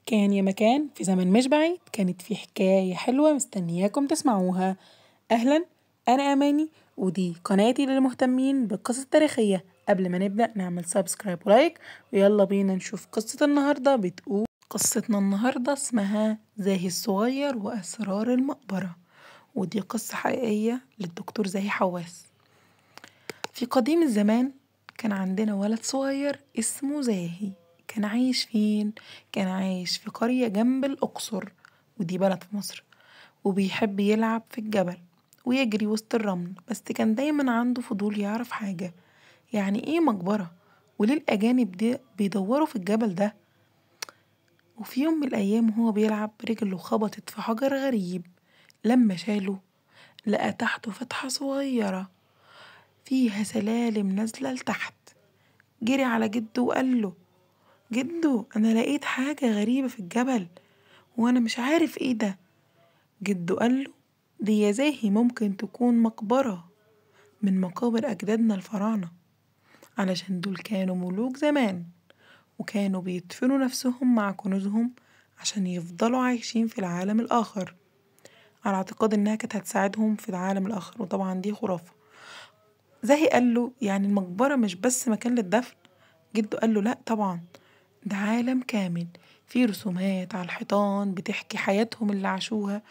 كان يا مكان في زمن مش بعيد كانت في حكاية حلوة مستنياكم تسمعوها. أهلا، أنا أماني ودي قناتي للمهتمين بالقصص التاريخية. قبل ما نبدأ نعمل سبسكرايب ولايك ويلا بينا نشوف قصة النهاردة. بتقول قصتنا النهاردة اسمها زاهي الصغير وأسرار المقبرة، ودي قصة حقيقية للدكتور زاهي حواس. في قديم الزمان كان عندنا ولد صغير اسمه زاهي. كان عايش فين؟ كان عايش في قرية جنب الأقصر، ودي بلد في مصر. وبيحب يلعب في الجبل ويجري وسط الرمل، بس كان دايما عنده فضول يعرف حاجة، يعني ايه مقبرة؟ وليه الأجانب دي بيدوروا في الجبل ده؟ وفي يوم من الأيام وهو بيلعب رجله خبطت في حجر غريب. لما شاله لقى تحته فتحة صغيرة فيها سلالم نازلة لتحت. جري على جده وقال له: جدو، أنا لقيت حاجة غريبة في الجبل وأنا مش عارف إيه ده. جده قال له: دي يا زاهي ممكن تكون مقبرة من مقابر أجدادنا الفراعنة، علشان دول كانوا ملوك زمان وكانوا بيدفنوا نفسهم مع كنوزهم عشان يفضلوا عايشين في العالم الآخر، على اعتقاد إنها كانت هتساعدهم في العالم الآخر، وطبعا دي خرافة. زاهي قال له: يعني المقبرة مش بس مكان للدفن؟ جده قال له: لأ طبعا، ده عالم كامل فيه رسومات على الحيطان بتحكي حياتهم اللي عاشوها،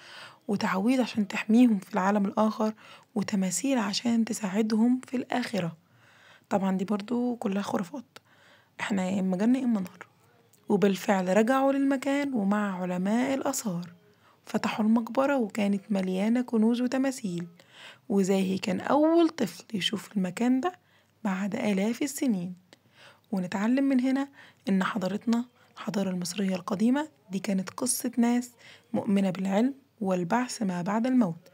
وتعويض عشان تحميهم في العالم الآخر، وتماثيل عشان تساعدهم في الآخرة. طبعا دي برضو كلها خرافات، احنا يا إما جنة يا إما نار. وبالفعل رجعوا للمكان ومع علماء الآثار فتحوا المقبرة، وكانت مليانة كنوز وتماثيل. وزاهي كان أول طفل يشوف المكان ده بعد آلاف السنين. ونتعلم من هنا إن حضارتنا الحضارة المصرية القديمة دي كانت قصة ناس مؤمنة بالعلم والبعث ما بعد الموت،